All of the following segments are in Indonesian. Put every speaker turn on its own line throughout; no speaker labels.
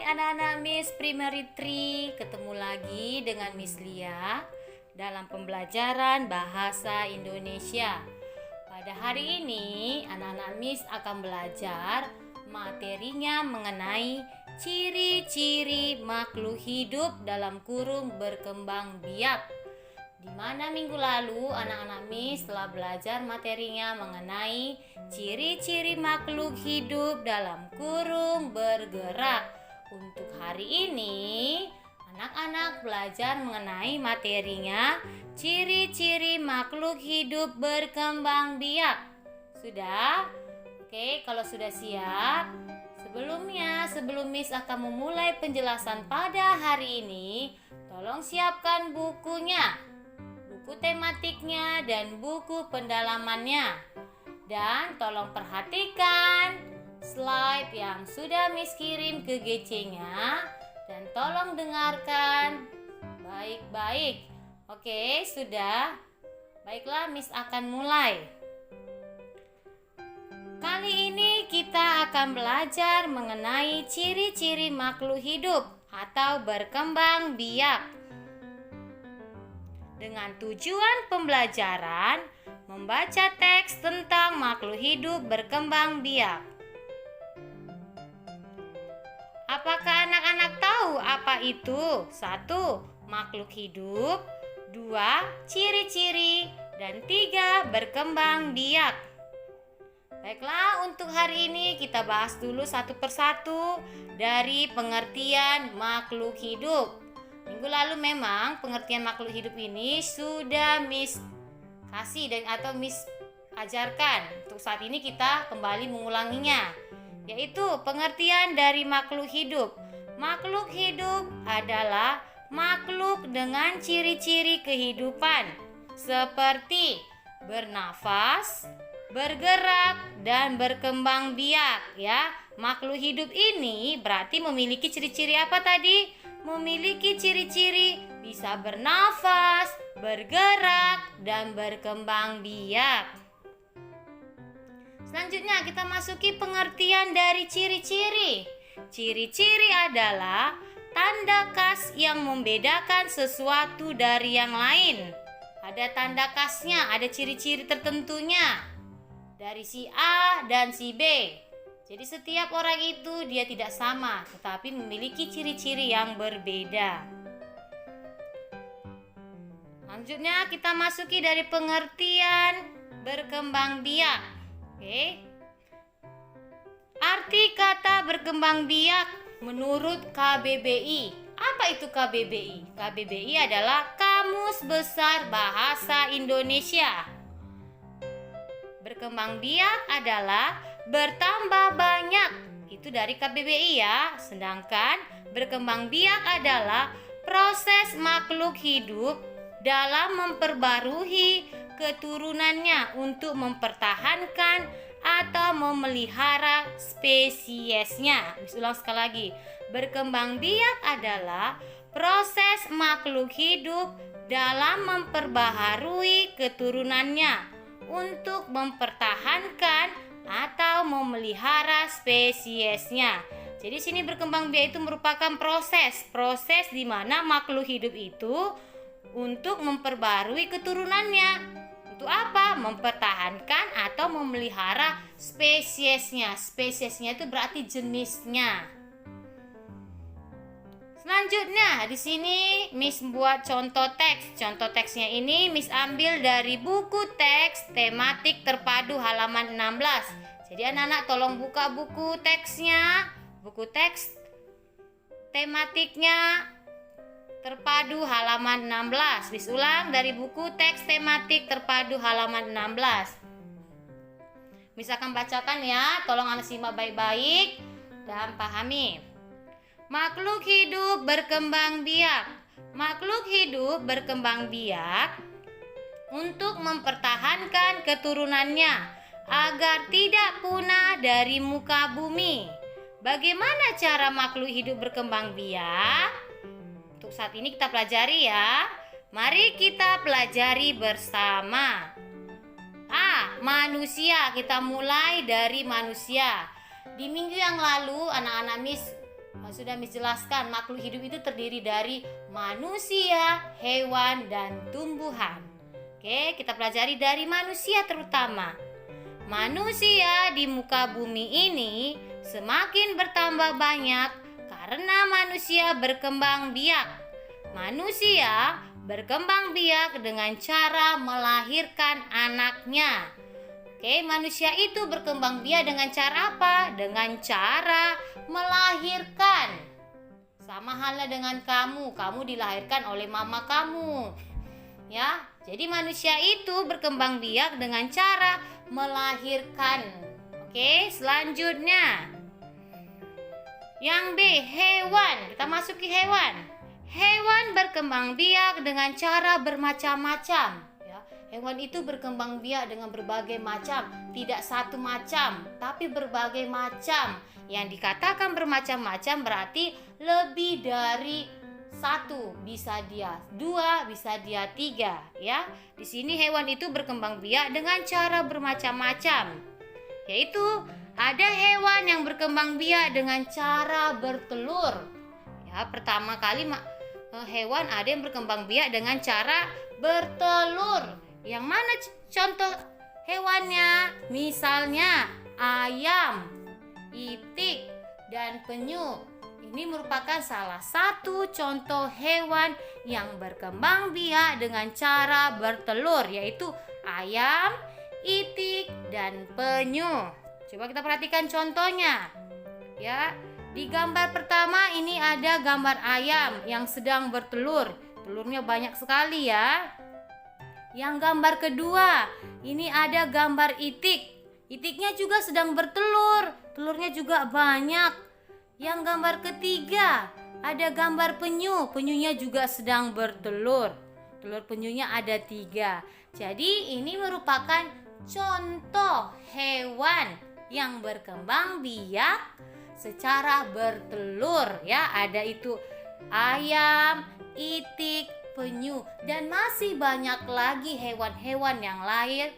anak-anak Miss Primary 3, ketemu lagi dengan Miss Lia dalam pembelajaran bahasa Indonesia. Pada hari ini anak-anak Miss akan belajar materinya mengenai ciri-ciri makhluk hidup dalam kurung berkembang biak. Di mana minggu lalu anak-anak Miss telah belajar materinya mengenai ciri-ciri makhluk hidup dalam kurung bergerak. Untuk hari ini anak-anak belajar mengenai materinya ciri-ciri makhluk hidup berkembang biak. Sudah? Oke, kalau sudah siap, sebelum Miss akan memulai penjelasan pada hari ini, tolong siapkan bukunya, buku tematiknya dan buku pendalamannya. Dan tolong perhatikan slide yang sudah Miss kirim ke GC-nya dan tolong dengarkan baik-baik. Oke, sudah? Baiklah, Miss akan mulai. Kali ini kita akan belajar mengenai ciri-ciri makhluk hidup atau berkembang biak. Dengan tujuan pembelajaran, membaca teks tentang makhluk hidup berkembang biak. Apakah anak-anak tahu apa itu? 1. Makhluk hidup. 2. Ciri-ciri. Dan 3. Berkembang biak. Baiklah, untuk hari ini kita bahas dulu satu persatu dari pengertian makhluk hidup. Minggu lalu memang pengertian makhluk hidup ini sudah Miss kasih atau Miss ajarkan. Untuk saat ini kita kembali mengulanginya, yaitu pengertian dari makhluk hidup. Makhluk hidup adalah makhluk dengan ciri-ciri kehidupan seperti bernafas, bergerak, dan berkembang biak, ya. Makhluk hidup ini berarti memiliki ciri-ciri apa tadi? Memiliki ciri-ciri bisa bernafas, bergerak, dan berkembang biak. Selanjutnya kita masuki pengertian dari ciri-ciri. Ciri-ciri adalah tanda khas yang membedakan sesuatu dari yang lain. Ada tanda khasnya, ada ciri-ciri tertentunya dari si A dan si B. Jadi setiap orang itu dia tidak sama, tetapi memiliki ciri-ciri yang berbeda. Selanjutnya kita masuki dari pengertian berkembang biak. Oke. Arti kata berkembang biak menurut KBBI. Apa itu KBBI? KBBI adalah Kamus Besar Bahasa Indonesia. Berkembang biak adalah bertambah banyak. Itu dari KBBI ya. Sedangkan berkembang biak adalah proses makhluk hidup dalam memperbarui keturunannya untuk mempertahankan atau memelihara spesiesnya. Ulang sekali lagi. Berkembang biak adalah proses makhluk hidup dalam memperbaharui keturunannya untuk mempertahankan atau memelihara spesiesnya. Jadi sini berkembang biak itu merupakan proses di mana makhluk hidup itu untuk memperbarui keturunannya. Untuk apa? Mempertahankan atau memelihara spesiesnya. Spesiesnya itu berarti jenisnya. Selanjutnya di sini Miss buat contoh teks. Contoh teksnya ini Miss ambil dari buku teks tematik terpadu halaman 16. Jadi anak-anak tolong buka buku teksnya, buku teks tematiknya terpadu halaman 16. Miss ulang dari buku teks tematik terpadu halaman 16. Miss akan bacakan ya, tolong anak simak baik-baik dan pahami. Makhluk hidup berkembang biak. Makhluk hidup berkembang biak untuk mempertahankan keturunannya agar tidak punah dari muka bumi. Bagaimana cara makhluk hidup berkembang biak? Untuk saat ini kita pelajari ya. Mari kita pelajari bersama. A. Manusia. Kita mulai dari manusia. Di minggu yang lalu anak-anak Miss Sudah Miss jelaskan, makhluk hidup itu terdiri dari manusia, hewan, dan tumbuhan. Oke, kita pelajari dari manusia terutama. Manusia di muka bumi ini semakin bertambah banyak karena manusia berkembang biak. Manusia berkembang biak dengan cara melahirkan anaknya. Oke, manusia itu berkembang biak dengan cara apa? Dengan cara melahirkan. Sama halnya dengan kamu dilahirkan oleh mama kamu. Ya, jadi manusia itu berkembang biak dengan cara melahirkan. Oke, selanjutnya. Yang B, hewan. Kita masuki hewan. Hewan berkembang biak dengan cara bermacam-macam. Hewan itu berkembang biak dengan berbagai macam, tidak satu macam, tapi berbagai macam. Yang dikatakan bermacam-macam berarti lebih dari satu, bisa dia dua, bisa dia tiga, ya. Di sini hewan itu berkembang biak dengan cara bermacam-macam, yaitu ada hewan yang berkembang biak dengan cara bertelur. Ya, pertama kali hewan ada yang berkembang biak dengan cara bertelur. Yang mana contoh hewannya? Misalnya ayam, itik, dan penyu. Ini merupakan salah satu contoh hewan yang berkembang biak dengan cara bertelur, yaitu ayam, itik, dan penyu. Coba kita perhatikan contohnya. Ya, di gambar pertama ini ada gambar ayam yang sedang bertelur. Telurnya banyak sekali ya. Yang gambar kedua, ini ada gambar itik. Itiknya juga sedang bertelur, telurnya juga banyak. Yang gambar ketiga, ada gambar penyu. Penyunya juga sedang bertelur. Telur penyunya ada 3. Jadi ini merupakan contoh hewan yang berkembang biak secara bertelur, ya. Ada itu ayam, itik, penyu, dan masih banyak lagi hewan-hewan yang lain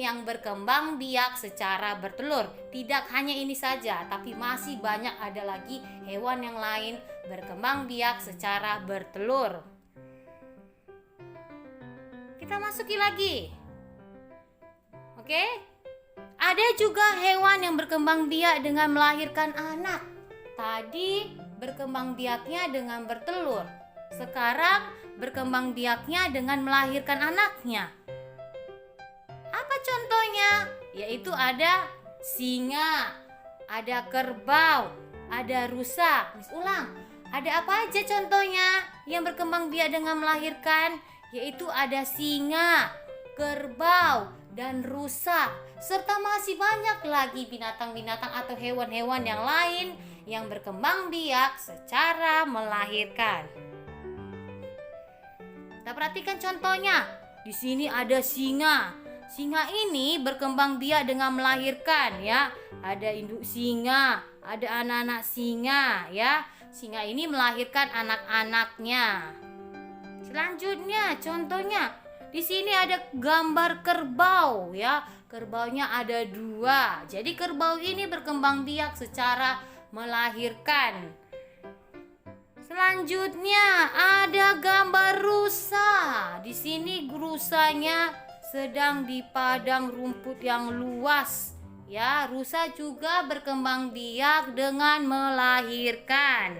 yang berkembang biak secara bertelur. Tidak hanya ini saja, tapi masih banyak ada lagi hewan yang lain berkembang biak secara bertelur. Kita masuki lagi. Oke? Ada juga hewan yang berkembang biak dengan melahirkan anak. Tadi berkembang biaknya dengan bertelur. Sekarang berkembang biaknya dengan melahirkan anaknya. Apa contohnya? Yaitu ada singa, ada kerbau, ada rusa. Miss ulang. Ada apa aja contohnya yang berkembang biak dengan melahirkan? Yaitu ada singa, kerbau, dan rusa. Serta masih banyak lagi binatang-binatang atau hewan-hewan yang lain yang berkembang biak secara melahirkan. Kita perhatikan contohnya. Di sini ada singa. Singa ini berkembang biak dengan melahirkan, ya. Ada induk singa, ada anak-anak singa, ya. Singa ini melahirkan anak-anaknya. Selanjutnya, contohnya di sini ada gambar kerbau, ya. Kerbaunya ada 2. Jadi kerbau ini berkembang biak secara melahirkan. Selanjutnya ada gambar rusa. Di sini rusanya sedang di padang rumput yang luas. Ya, rusa juga berkembang biak dengan melahirkan.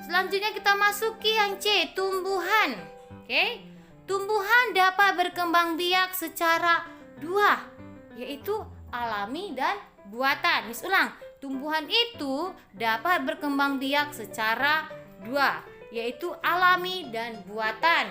Selanjutnya kita masuki yang C, tumbuhan. Oke? Tumbuhan dapat berkembang biak secara 2, yaitu alami dan buatan. Miss ulang. Tumbuhan itu dapat berkembang biak secara 2, yaitu alami dan buatan.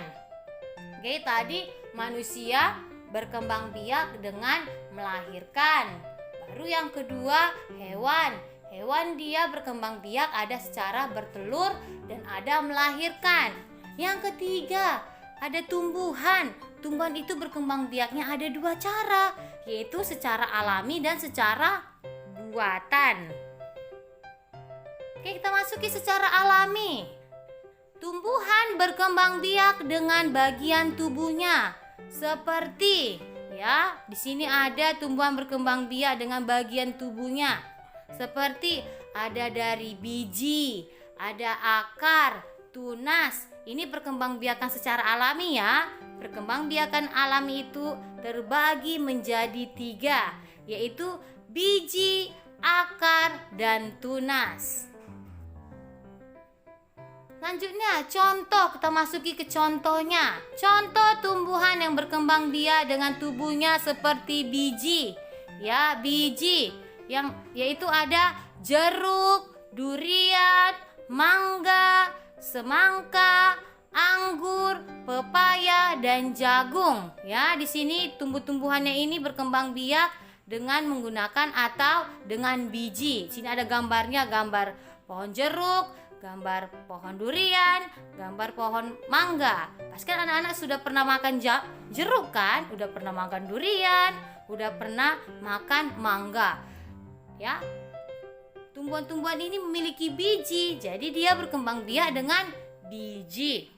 Oke, tadi manusia berkembang biak dengan melahirkan. Baru yang kedua, hewan. Hewan dia berkembang biak ada secara bertelur dan ada melahirkan. Yang ketiga, ada tumbuhan. Tumbuhan itu berkembang biaknya ada 2 cara, yaitu secara alami dan secara buatan. Oke, kita masuki secara alami. Tumbuhan berkembang biak dengan bagian tubuhnya. Seperti, ya, di sini ada tumbuhan berkembang biak dengan bagian tubuhnya. Seperti ada dari biji, ada akar, tunas. Ini perkembangbiakan secara alami ya. Perkembangbiakan alami itu terbagi menjadi 3, yaitu biji, akar, dan tunas. Selanjutnya, contoh, kita masuki ke contohnya. Contoh tumbuhan yang berkembang biak dengan tubuhnya seperti biji. Ya, biji yang yaitu ada jeruk, durian, mangga, semangka, anggur, pepaya, dan jagung. Ya, di sini tumbuh-tumbuhannya ini berkembang biak dengan menggunakan atau dengan biji. Sini ada gambarnya, gambar pohon jeruk, gambar pohon durian, gambar pohon mangga. Pasti kan anak-anak sudah pernah makan jeruk kan? Udah pernah makan durian, udah pernah makan mangga. Ya. Tumbuhan-tumbuhan ini memiliki biji, jadi dia berkembang biak dengan biji.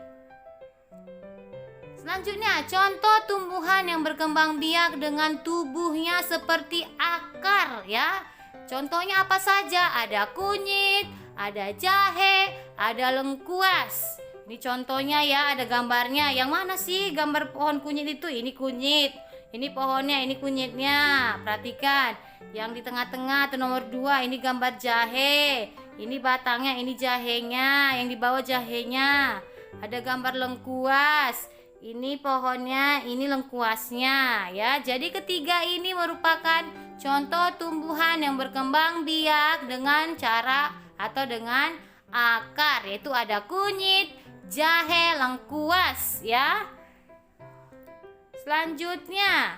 Selanjutnya, contoh tumbuhan yang berkembang biak dengan tubuhnya seperti akar ya. Contohnya apa saja? Ada kunyit, ada jahe, ada lengkuas. Ini contohnya ya, ada gambarnya. Yang mana sih gambar pohon kunyit itu? Ini kunyit. Ini pohonnya, ini kunyitnya. Perhatikan. Yang di tengah-tengah atau nomor 2 ini gambar jahe. Ini batangnya, ini jahenya. Yang di bawah jahenya. Ada gambar lengkuas. Ini pohonnya, ini lengkuasnya ya. Jadi ketiga ini merupakan contoh tumbuhan yang berkembang biak dengan cara atau dengan akar, yaitu ada kunyit, jahe, lengkuas ya. Selanjutnya,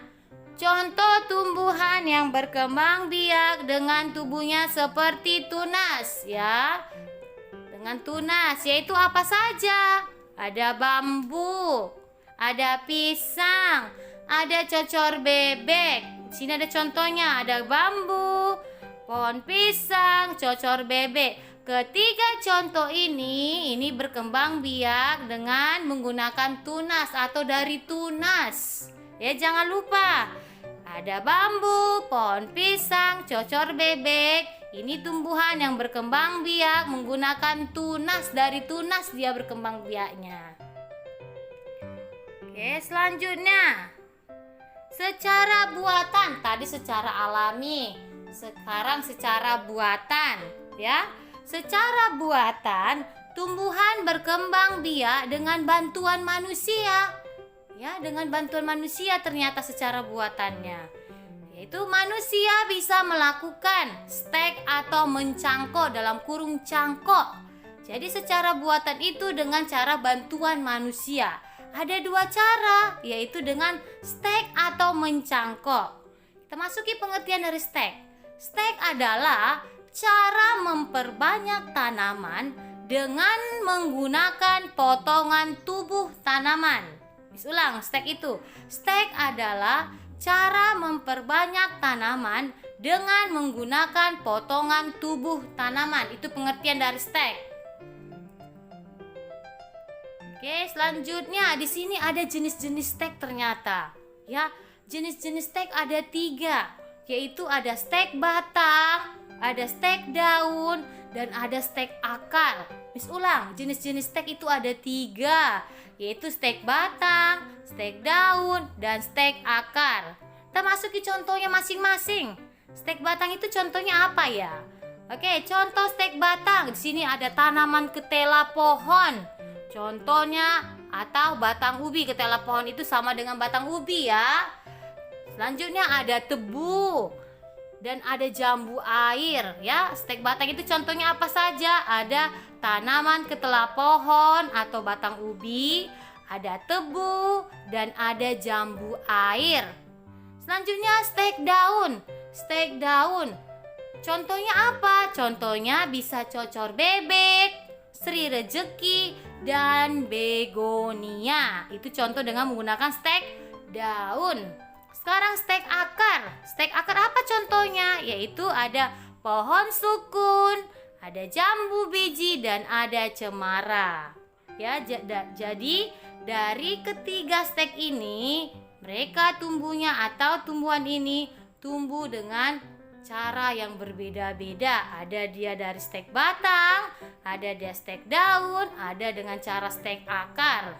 contoh tumbuhan yang berkembang biak dengan tubuhnya seperti tunas ya. Dengan tunas, yaitu apa saja? Ada bambu, ada pisang, ada cocor bebek. Sini ada contohnya, ada bambu, pohon pisang, cocor bebek. Ketiga contoh ini berkembang biak dengan menggunakan tunas atau dari tunas. Ya, jangan lupa. Ada bambu, pohon pisang, cocor bebek. Ini tumbuhan yang berkembang biak menggunakan tunas, dari tunas dia berkembang biaknya. Oke, selanjutnya. Secara buatan, tadi secara alami, sekarang secara buatan, ya. Secara buatan, tumbuhan berkembang biak dengan bantuan manusia. Ya, dengan bantuan manusia ternyata secara buatannya. Yaitu manusia bisa melakukan stek atau mencangkok dalam kurung cangkok. Jadi secara buatan itu dengan cara bantuan manusia. Ada 2 cara, yaitu dengan stek atau mencangkok. Kita masuki pengertian dari stek. Stek adalah cara memperbanyak tanaman dengan menggunakan potongan tubuh tanaman. Ulang, stek itu. Stek adalah cara memperbanyak tanaman dengan menggunakan potongan tubuh tanaman. Itu pengertian dari stek. Oke, selanjutnya di sini ada jenis-jenis stek ternyata. Ya, jenis-jenis stek ada 3, yaitu ada stek batang, ada stek daun, dan ada stek akar. Ulang, jenis-jenis stek itu ada 3, yaitu stek batang, stek daun, dan stek akar. Kita masuki contohnya masing-masing. Stek batang itu contohnya apa ya? Oke, contoh stek batang. Di sini ada tanaman ketela pohon. Contohnya atau batang ubi. Ketela pohon itu sama dengan batang ubi ya. Selanjutnya ada tebu dan ada jambu air ya. Stek batang itu contohnya apa saja? Ada tanaman ketela pohon atau batang ubi, ada tebu, dan ada jambu air. Selanjutnya stek daun. Stek daun contohnya apa? Contohnya bisa cocor bebek, sri rejeki, dan begonia. Itu contoh dengan menggunakan stek daun. Sekarang stek akar. Stek akar apa contohnya? Yaitu ada pohon sukun, ada jambu biji, dan ada cemara. Ya, jadi dari ketiga stek ini mereka tumbuhnya atau tumbuhan ini tumbuh dengan cara yang berbeda-beda. Ada dia dari stek batang, ada dia stek daun, ada dengan cara stek akar.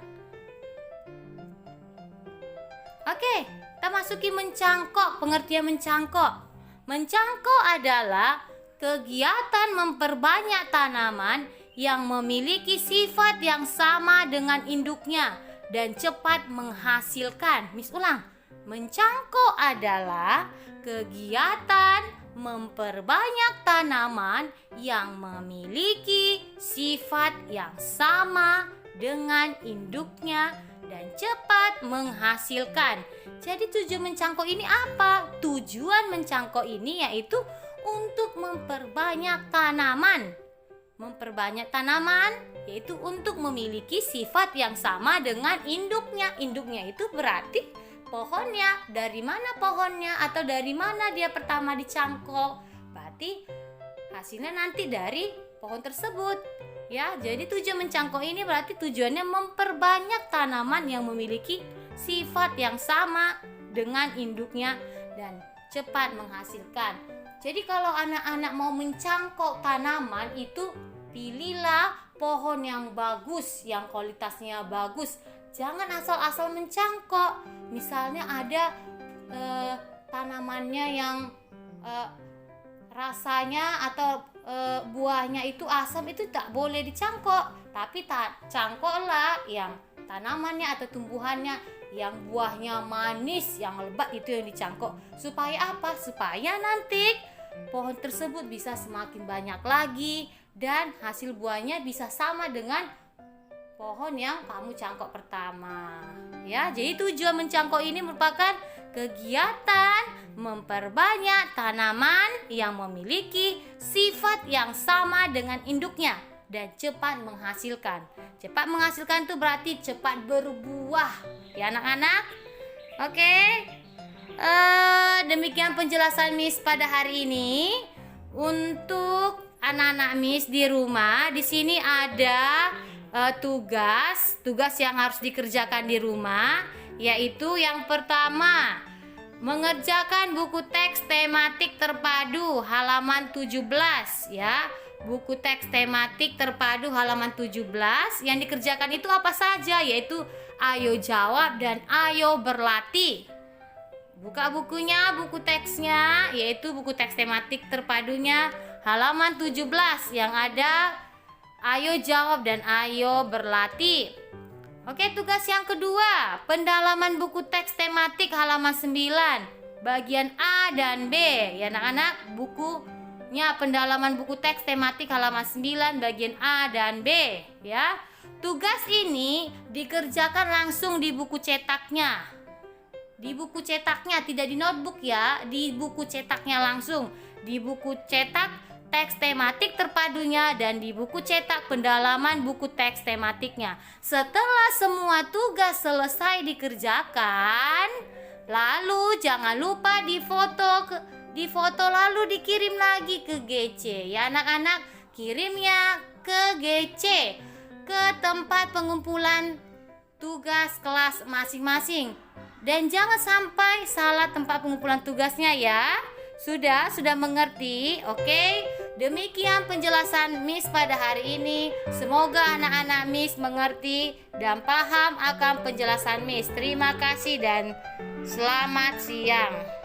Oke, kita masuki mencangkok. Pengertian mencangkok. Mencangkok adalah kegiatan memperbanyak tanaman yang memiliki sifat yang sama dengan induknya dan cepat menghasilkan. Miss ulang. Mencangkok adalah kegiatan memperbanyak tanaman yang memiliki sifat yang sama dengan induknya dan cepat menghasilkan. Jadi tujuan mencangkok ini apa? Tujuan mencangkok ini yaitu untuk memperbanyak tanaman. Memperbanyak tanaman yaitu untuk memiliki sifat yang sama dengan induknya. Induknya itu berarti pohonnya. Dari mana pohonnya atau dari mana dia pertama dicangkok? Berarti hasilnya nanti dari pohon tersebut. Ya, jadi tujuan mencangkok ini berarti tujuannya memperbanyak tanaman yang memiliki sifat yang sama dengan induknya dan cepat menghasilkan. Jadi kalau anak-anak mau mencangkok tanaman itu pilihlah pohon yang bagus, yang kualitasnya bagus. Jangan asal-asal mencangkok. Misalnya ada tanamannya yang rasanya atau buahnya itu asam, itu tak boleh dicangkok. Tapi cangkoklah yang tanamannya atau tumbuhannya yang buahnya manis, yang lebat, itu yang dicangkok. Supaya apa? Supaya nanti pohon tersebut bisa semakin banyak lagi dan hasil buahnya bisa sama dengan pohon yang kamu cangkok pertama. Ya, jadi tujuan mencangkok ini merupakan kegiatan memperbanyak tanaman yang memiliki sifat yang sama dengan induknya dan cepat menghasilkan. Cepat menghasilkan itu berarti cepat berbuah. Ya anak-anak? Oke. Demikian penjelasan Miss pada hari ini. Untuk anak-anak Miss di rumah, di sini ada tugas yang harus dikerjakan di rumah, yaitu yang pertama, mengerjakan buku teks tematik terpadu halaman 17 ya. Buku teks tematik terpadu halaman 17 yang dikerjakan itu apa saja, yaitu ayo jawab dan ayo berlatih. Buka bukunya, buku teksnya, yaitu buku teks tematik terpadunya halaman 17 yang ada ayo jawab dan ayo berlatih. Oke, tugas yang kedua, pendalaman buku teks tematik halaman 9 bagian A dan B. Ya anak-anak, bukunya pendalaman buku teks tematik halaman 9 bagian A dan B ya. Tugas ini dikerjakan langsung di buku cetaknya. Di buku cetaknya, tidak di notebook ya, di buku cetaknya langsung. Di buku cetak teks tematik terpadunya dan di buku cetak pendalaman buku teks tematiknya. Setelah semua tugas selesai dikerjakan, lalu jangan lupa difoto lalu dikirim lagi ke GC. Ya anak-anak, kirimnya ke GC, ke tempat pengumpulan tugas kelas masing-masing. Dan jangan sampai salah tempat pengumpulan tugasnya ya. Sudah mengerti? Oke. Demikian penjelasan Miss pada hari ini. Semoga anak-anak Miss mengerti dan paham akan penjelasan Miss. Terima kasih dan selamat siang.